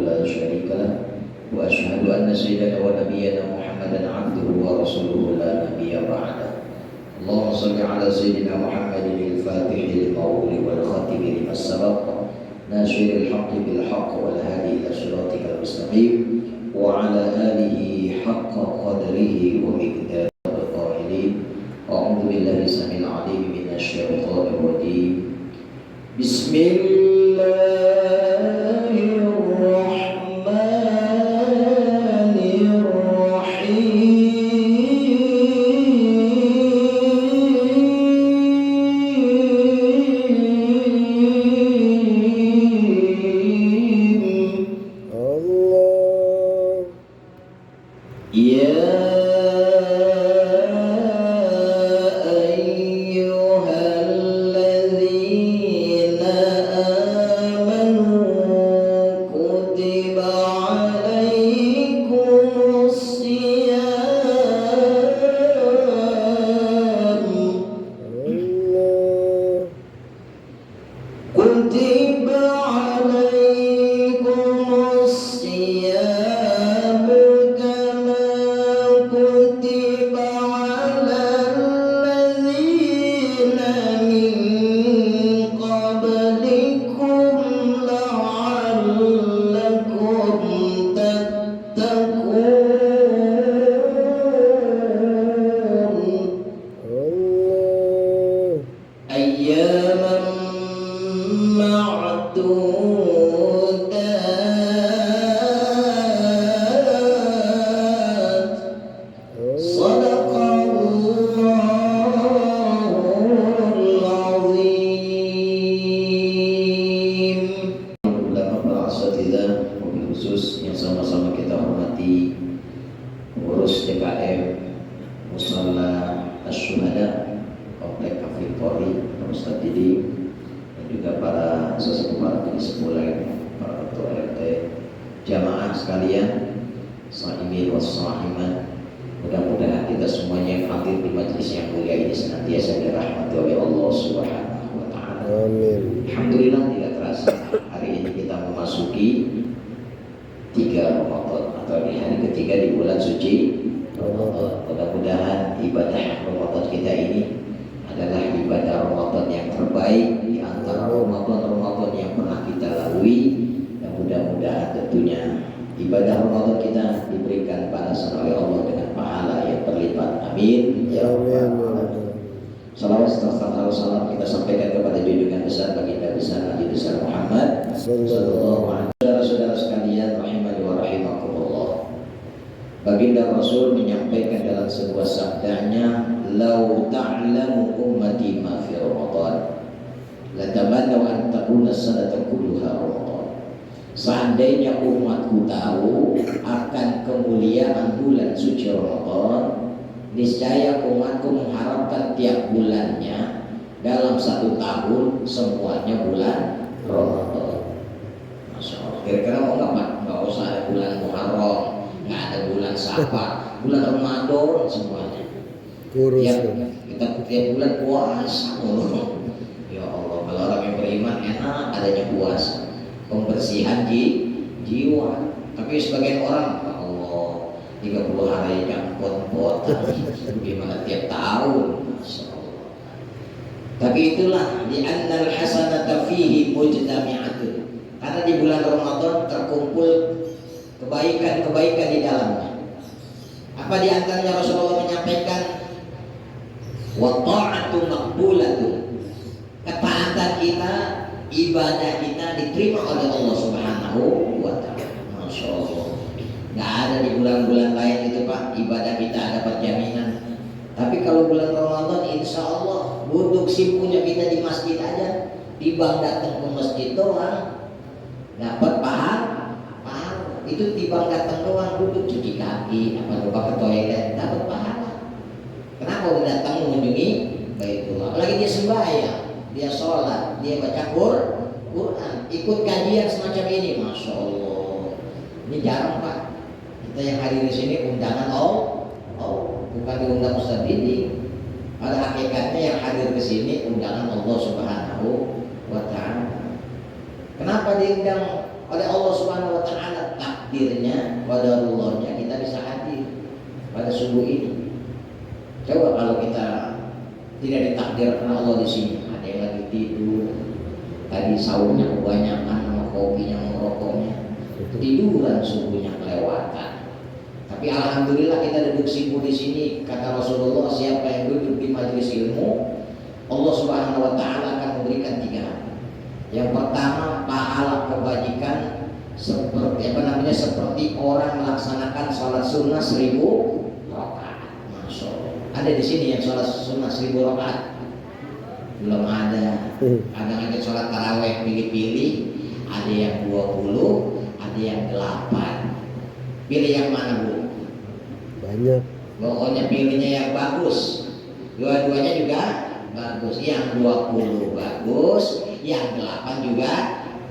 لا شريك له وأشهد أن سيدنا ونبينا محمدا عبده ورسوله لا نبي بعده. اللهم صل على سيدنا محمد الفاتح لما أغلق والخاتم لما سبق ناصر الحق بالحق والهادي إلى صراطك المستقيم وعلى آله حق قدره ومقداره القائلين. أعوذ بالله السميع العليم من الشيطان الرجيم. بسم الله Baginda Rasul menyampaikan dalam sebuah sabdanya, "Lau ta'lamu ummati ma fi Ramadan, la tamannaw an takuna sanata kulluha Ramadan." Seandainya umatku tahu akan kemuliaan bulan suci Ramadan, niscaya umatku mengharapkan tiap bulannya dalam satu tahun semuanya bulan Ramadan. Masya Allah. Kira-kira mau nggak usah ada bulan Muharram, nggak ada bulan Safar, bulan Ramadan semuanya. Ya, kita tiap bulan puasa. Ya Allah, kalau orang yang beriman enak adanya puasa, pembersihan jiwa. Tapi sebagian orang, ya Allah, 30 hari yang pot-potan, gimana tiap tahun, Masya Allah. Tapi itulah li'annal hasanata fihi mujtami'atun. Karena di bulan Ramadan terkumpul kebaikan-kebaikan di dalamnya. Apa di antaranya Rasulullah menyampaikan, wa ta'atu maqbulatun. Ketaatan kita, ibadah kita diterima oleh Allah Subhanahu wa taala. Masya Allah. Nggak ada di bulan-bulan lain itu Pak, ibadah kita dapat jaminan. Tapi kalau bulan Ramadan, insya Allah duduk simpunya kita di masjid aja, timbang datang ke masjid doang dapat pahala. Itu timbang datang doang, duduk cuci kaki, apa lupa ke toilet, dapat pahala. Kenapa datang mengunjungi Baitullah? Apalagi dia sembahyang, dia sholat, dia baca Quran, ikut kajian semacam ini, Masya Allah. Ini jarang Pak. Kita yang hadir di sini undangan bukan diundang Ustaz Didi. Pada hakikatnya yang hadir ke sini undangan Allah Subhanahu wa taala. Kenapa diundang oleh Allah Subhanahu wa taala, takdirnya, qadarullah-nya kita bisa hadir pada subuh ini. Coba kalau kita tidak ditakdirkan Allah di sini, ada yang lagi tidur, tadi sahurnya kebanyakan sama kopinya, merokoknya, tiduran subuhnya kelewatan. Tapi alhamdulillah kita duduk sibuk di sini. Kata Rasulullah, siapa yang duduk di majelis ilmu, Allah Subhanahu wa taala akan memberikan 3 hal. Yang pertama, pahala kebajikan seperti orang melaksanakan sholat sunnah 1000 rakaat. Masya Allah. Ada di sini yang sholat sunnah 1000 rakaat? Belum ada. Kadang-kadang sholat taraweh pilih-pilih, ada yang 20, ada yang 8. Pilih yang mana, Bu? Banyak. Pokoknya pilihnya yang bagus. Dua-duanya juga bagus. Yang 20 bagus, yang 8 juga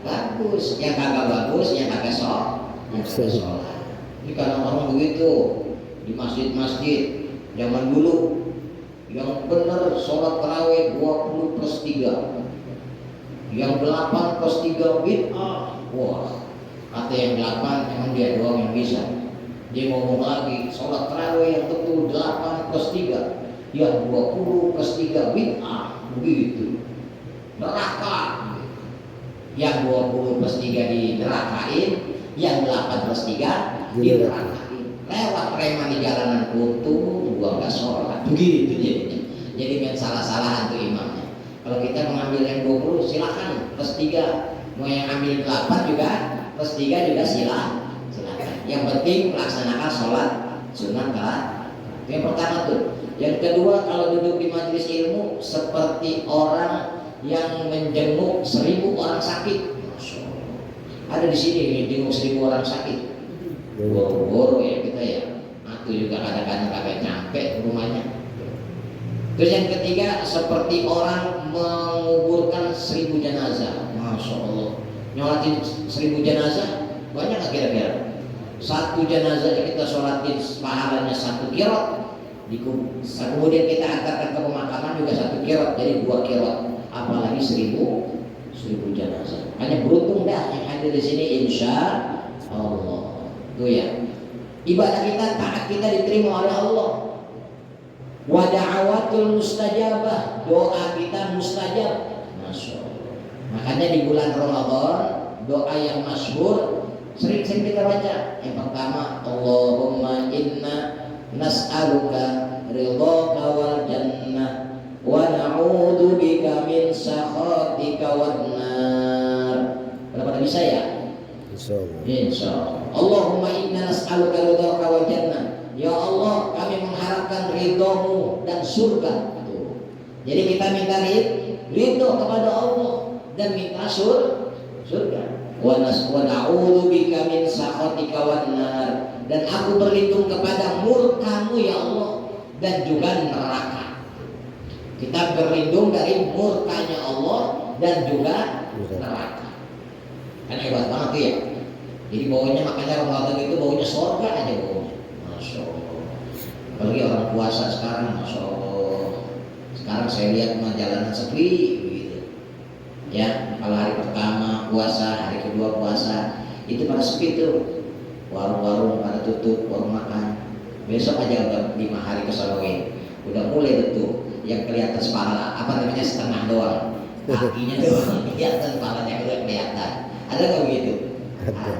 bagus. Yang kagak bagus, yang kagak sholat. Ini kadang orang begitu di masjid-masjid zaman dulu. Yang benar sholat tarawih 20+3, yang 8+3 bid'ah. Wah, kata yang 8 emang dia doang yang bisa. Dia ngomong lagi, sholat tarawih yang betul 8+3, yang 20+3 bid'ah. Begitu. Neraka. Yang 20+3 di nerakain, yang 8+3 di nerakain. Lewat preman di jalanan kutu, gua nggak sholat. Begitu jadinya. Jadi main salah-salahan tuh imamnya. Kalau kita mengambil yang 20 silakan +3. Mau yang ambil 8 juga +3 juga silakan. Yang penting melaksanakan sholat sunnah telat. Yang pertama tuh. Yang kedua, kalau duduk di majelis ilmu seperti orang yang menjenguk 1000 orang sakit. Ada di sini menjenguk 1000 orang sakit. Boro-boro ya kita ya. Aku juga kadang-kadang kagak nyampe ke rumahnya. Terus yang ketiga, seperti orang menguburkan 1000 jenazah. Masya Allah. Nyolatin 1000 jenazah banyak nggak kira-kira? 1 jenazah kita sholatin pahalanya 1 kirot. Kemudian kita antarkan ke pemakaman juga 1 kirot, jadi 2 kirot. Apalagi 1000 jenazah. Hanya beruntung dah yang hadir di sini, insya Allah. Tuh ya. Ibadah kita, taat kita diterima oleh Allah. Wa da'awatul mustajabah, doa kita mustajab. Masya Allah. Makanya di bulan Ramadan doa yang masyhur sering kita baca. Yang pertama, Allahumma inna nas'aluka ridhaka wal jannah wa na'udzu bika min sakhatika wan nar. Pada bisa ya? Insyaallah. Allahumma inna nas'aluka ridhaka wal jannah. Ya Allah, kami mengharapkan ridho-Mu dan surga. Jadi kita minta ridho kepada Allah dan minta surga. Wa na'udzu bika min sakhatika wan nar. Dan aku berlindung kepada murka-Mu ya Allah dan juga neraka. Kita berlindung dari murkanya Allah dan juga neraka. Kan hebat banget tuh ya. Jadi baunya, makanya Ramadan itu baunya surga aja baunya. Masya Allah. Apalagi orang puasa sekarang, Masya Allah. Sekarang saya lihat mah jalanan sepi begitu. Ya, kalau hari pertama puasa, hari kedua puasa, itu pada sepi tuh. Warung-warung pada tutup, warung makan. Besok aja udah 5 hari kesonoin. Udah mulai tuh yang kelihatan kepala, apa namanya, setengah doang. Kakinya doang kelihatan, kepalanya udah kelihatan. Ada nggak begitu? Ada.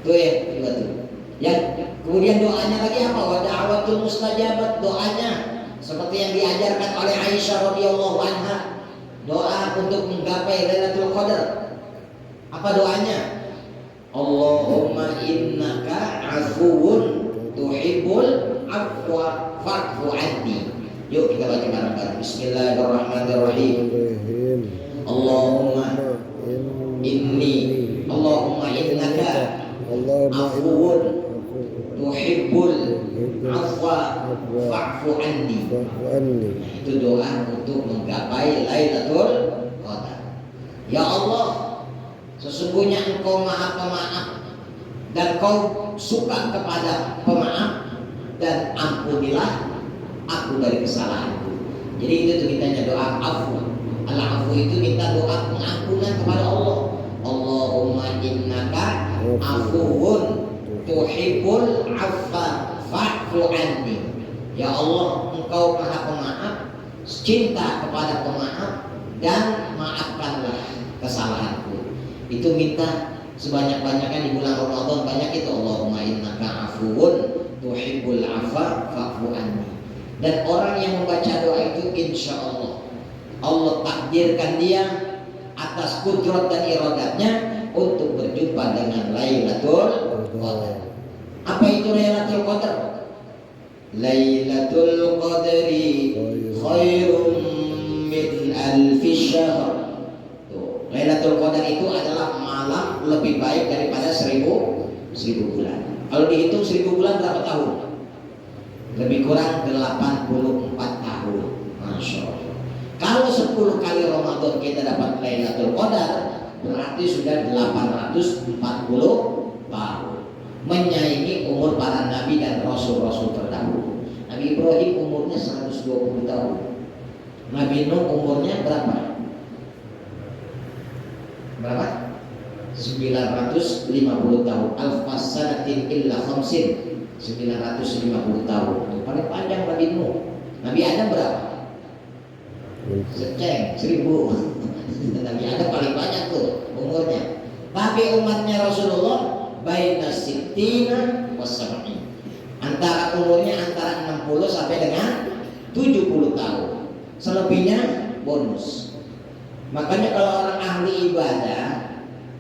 Tuh ya, coba tuh. Yang kemudian doanya lagi apa? Wa da'awatul mustajabat, doanya seperti yang diajarkan oleh Aisyah radhiyallahu anha, doa untuk menggapai Lailatul Qadar. Apa doanya? Allahumma innaka afuwun tuhibbul afwa fa'fu anni. Yuk kita baca bareng-bareng. Bismillahirrahmanirrahim. Allahumma innaka afuwun tuhibbul afwa fa'fu anni. Itu doa untuk menggapai Lailatul Qadar. Ya Allah, sesungguhnya Engkau Maha Pemaaf dan Kau suka kepada pemaaf, dan ampunilah aku dari kesalahanku. Jadi itu tuh mintanya doa afu. Al-afu itu minta doa pengampunan kepada Allah. Allah Allahumma innaka afuwun tuhibbul afwa fa'fu anni. Ya Allah, Engkau Maha Pemaaf, cinta kepada pemaaf, dan maafkanlah kesalahanku. Itu minta sebanyak-banyaknya di bulan Ramadan, banyak itu. Allahumma innaka afuwun tuhibbul afwa fa'fu anni. Dan orang yang membaca doa itu insya Allah Allah takdirkan dia atas kudrat dan iradatnya untuk berjumpa dengan Lailatul Qadar. Apa itu Lailatul Qadar? Lailatul Qadri khairum min alfi syahr. Lailatul Qadar itu adalah malam lebih baik daripada seribu bulan. Kalau dihitung 1000 bulan berapa tahun? Lebih kurang 84 tahun. Masya Allah. Kalau 10 kali Ramadan kita dapat Lailatul Qadar, berarti sudah 840 tahun. Menyaingi umur para nabi dan rasul-rasul terdahulu. Nabi Ibrahim umurnya 120 tahun. Nabi Nuh umurnya berapa? 950 tahun. Alfas sanatin illa khamsin. 950 tahun. Paling panjang Nabi Nuh. Nabi Adam berapa? Seceng 1000. Nabi Adam paling banyak tuh umurnya. Tapi umatnya Rasulullah baina sittina wasab'in. Antara umurnya antara 60 sampai dengan 70 tahun. Selebihnya bonus. Makanya kalau orang ahli ibadah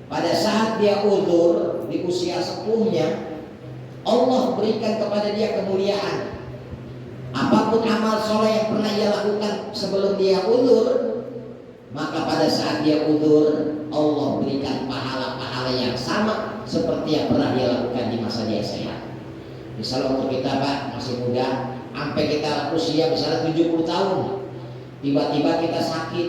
pada saat dia uzur di usia sepuhnya, Allah berikan kepada dia kemuliaan. Apapun amal soleh yang pernah ia lakukan sebelum dia uzur, maka pada saat dia uzur Allah berikan pahala-pahala yang sama seperti yang pernah dia lakukan di masa dia sehat. Misalnya untuk kita Pak masih muda, sampai kita usia misalnya 70 tahun, tiba-tiba kita sakit,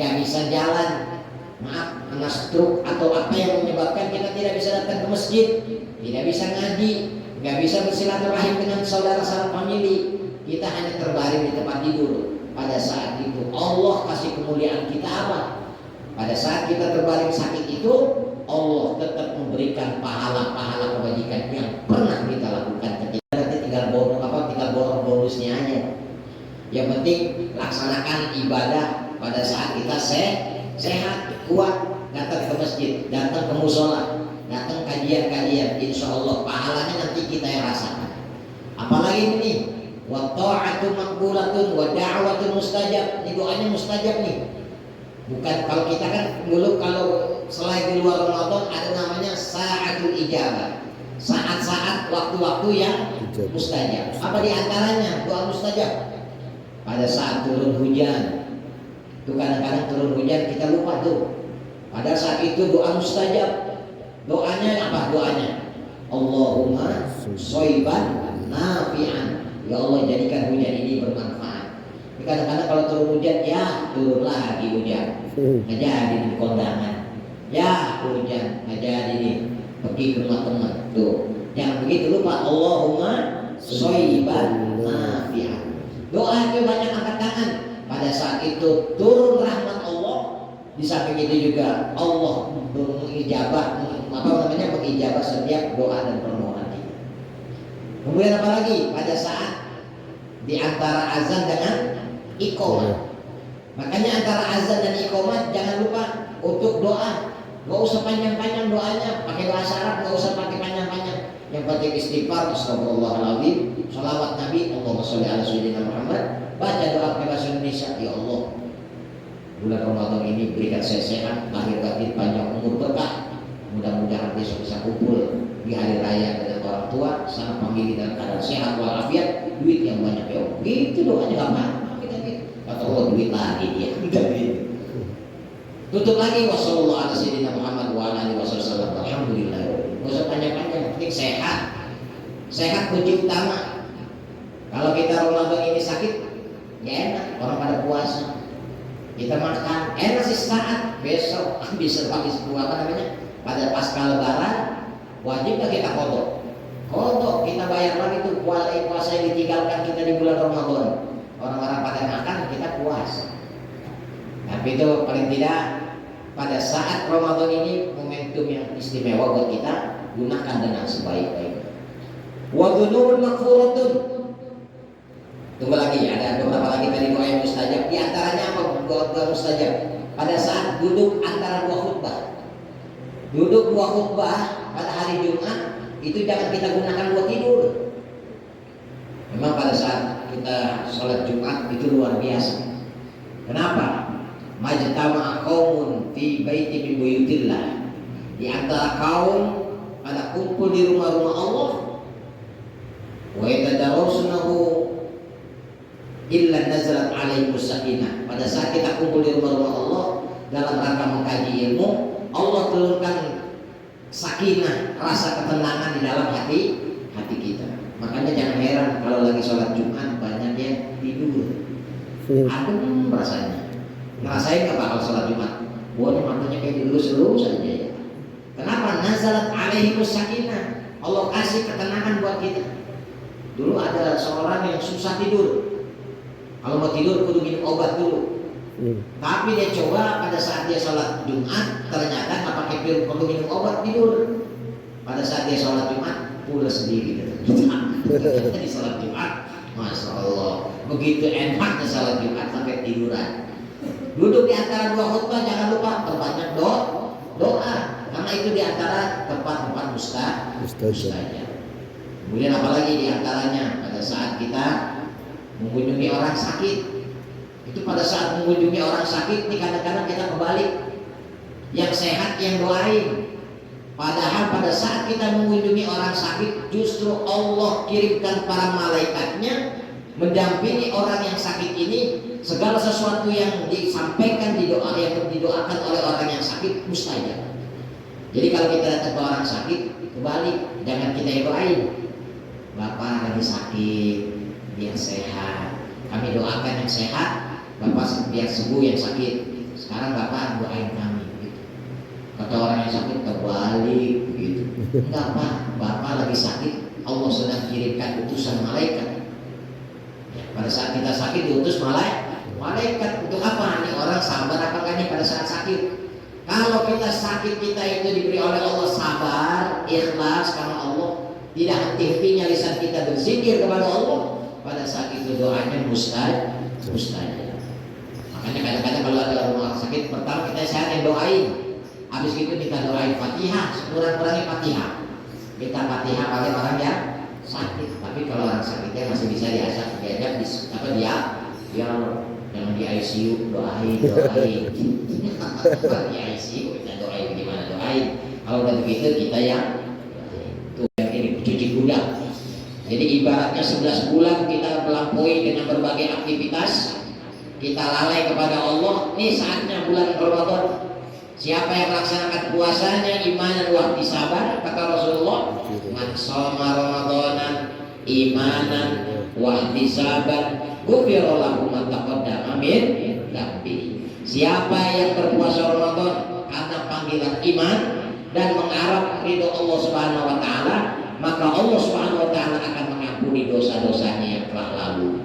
nggak bisa jalan, maaf, kena stroke atau apa yang menyebabkan kita tidak bisa datang ke masjid, tidak bisa ngaji, nggak bisa bersilaturahim dengan saudara-saudara famili, kita hanya terbaring di tempat tidur. Pada saat itu Allah kasih kemuliaan kita apa? Pada saat kita terbaring sakit itu, Allah tetap memberikan pahala-pahala kebajikan yang pernah kita lakukan ketika nanti tinggal borong bonusnya aja. Yang penting laksanakan ibadah pada saat kita sehat, kuat, datang ke masjid, datang ke musola, datang kajian-kajian, insya Allah pahalanya nanti kita yang rasakan. Apalagi ini, wa ta'atu maqbulatun wa da'watun mustajab. Ini doanya mustajab nih. Bukan kalau kita kan dulu kalau selain di luar Ramadan ada namanya sa'atul ijabah. Saat-saat waktu-waktu yang mustajab. Apa di antaranya doa mustajab? Pada saat turun hujan. Itu kadang-kadang turun hujan kita lupa tuh. Pada saat itu doa mustajab. Doanya apa doanya? Allahumma shoiban nafi'an. Ya Allah jadikan hujan ini bermanfaat. Kadang-kadang kalau turun hujan, ya turun lagi hujan. Nggak jadi di kondangan. Ya hujan, nggak jadi nih. Pergi ke rumah teman. Tuh, jangan begitu lupa. Allahumma shoiban nafi'an. Doa itu banyak angkat tangan. Pada saat itu turun rahmat Allah. Di samping itu juga Allah mengijabah setiap doa dan permohonan kita. Kemudian apa lagi? Pada saat di antara azan dengan iqamah. Makanya antara azan dan iqamah jangan lupa untuk doa. Gak usah panjang-panjang doanya, pakai doa syarat, gak usah pakai panjang-panjang. Yang penting istighfar, astagfirullahaladzim, sholawat Nabi, Allahumma sholli ala sayyidina Muhammad. Baca doa pakai bahasa Indonesia. Ya Allah, bulan Ramadan ini berikan saya sehat, lahir batin, panjang umur, berkah. Mudah-mudahan besok bisa kumpul di hari raya dengan orang tua, sama famili dalam keadaan sehat walafiat, duit yang banyak ya. Itu doanya gampang. Kata Allah duit lagi dia. Tutup lagi wasallallahu ala sayyidina Muhammad wa ala alihi wasallam. Alhamdulillah. Enggak usah panjang-panjang, penting sehat. Sehat kunci utama. Kalau kita Ramadan ini sakit, ya enak, orang pada puasa. Kita makan enak sih saat besok bisa habis apa namanya? Pada pasca lebaran wajibnya kita kodok. Kodok kita bayar lagi tuh puasa yang ditinggalkan kita di bulan Ramadan. Orang-orang pada makan kita puasa. Tapi itu paling tidak pada saat Ramadan ini momentum momentum yang istimewa buat kita, gunakan dengan sebaik-baiknya. Wa dzunubun maghfuratun. Tunggu lagi, ada beberapa lagi tadi doa yang mustajab. Di antaranya apa doa mustajab? Pada saat duduk antara dua khutbah. Duduk dua khutbah pada hari Jumat itu jangan kita gunakan buat tidur. Memang pada saat kita sholat Jumat itu luar biasa. Kenapa? Majtama'a qaumun fi baiti min buyutillah. Di antara kaum pada kumpul di rumah-rumah Allah. Wa yatadarasunahu illa nazalat alaihimus sakinah. Pada saat kita kumpul di rumah-rumah Allah dalam rangka mengkaji ilmu, Allah turunkan sakinah, rasa ketenangan di dalam hati kita. Makanya jangan heran kalau lagi sholat Jumat banyak yang tidur. Adem rasanya. Ngerasain nggak bakal sholat Jumat? Wah, matanya kayak dilus-lus saja ya. Kenapa? Nazalat alaihimus sakinah. Allah kasih ketenangan buat kita. Dulu ada seorang yang susah tidur. Kalau mau tidur kudu minum obat dulu. Tapi dia coba pada saat dia sholat Jumat, ternyata nggak pakai pil, perlu minum obat tidur. Pada saat dia sholat Jumat, pulas sendiri. Ternyata di sholat Jumat, masya Allah, begitu enaknya sholat Jumat sampai tiduran. Duduk di antara dua khutbah jangan lupa perbanyak doa, karena itu di antara tempat-tempat mustajab. Kemudian apalagi di antaranya pada saat kita mengunjungi orang sakit. Itu pada saat mengunjungi orang sakit ini kadang-kadang kita kebalik, yang sehat yang doain. Padahal pada saat kita mengunjungi orang sakit justru Allah kirimkan para malaikatnya mendampingi orang yang sakit ini. Segala sesuatu yang disampaikan di doa yang didoakan oleh orang yang sakit mustajab. Jadi kalau kita datang ke orang sakit kebalik, jangan kita yang doain. Bapak lagi sakit, biar sehat. Kami doakan yang sehat. Bapak biar sembuh yang sakit. Sekarang Bapak doain kami gitu. Kata orang yang sakit terbalik begitu. Enggak Pak, Bapak lagi sakit, Allah sedang kirimkan utusan malaikat. Ya, pada saat kita sakit diutus malaikat untuk apa? Ini orang sabar apa enggaknya pada saat sakit? Kalau kita sakit kita itu diberi oleh Allah sabar, ikhlas karena Allah, tidak henti-hentinya lisan kita berzikir kepada Allah, pada saat itu doanya mustajab. Makanya kadang-kadang kalau ada orang sakit, pertama kita sehat yang doain. Habis itu kita doain Fatihah, kurang-kurangnya Fatihah. Kita Fatihah pada orang yang sakit. Tapi kalau orang sakitnya masih bisa diajak dia jangan di ICU doain. Di ICU kita doain gimana doain. Kalau udah begitu kita yang tuh yang ini cuci gudang. Jadi ibaratnya 11 bulan kita melampaui dengan berbagai aktivitas, kita lalai kepada Allah. Ini saatnya bulan Ramadan. Siapa yang melaksanakan puasanya imanan wa ihtisaban, kata Rasulullah, man shoma ramadanan imanan wa ihtisaban ghufira lahu ma taqaddama min dhanbi. Siapa yang berpuasa Ramadan karena panggilan iman dan mengharap ridho Allah Subhanahu wa taala, maka Allah Subhanahu wa taala akan mengampuni dosa-dosanya yang telah lalu.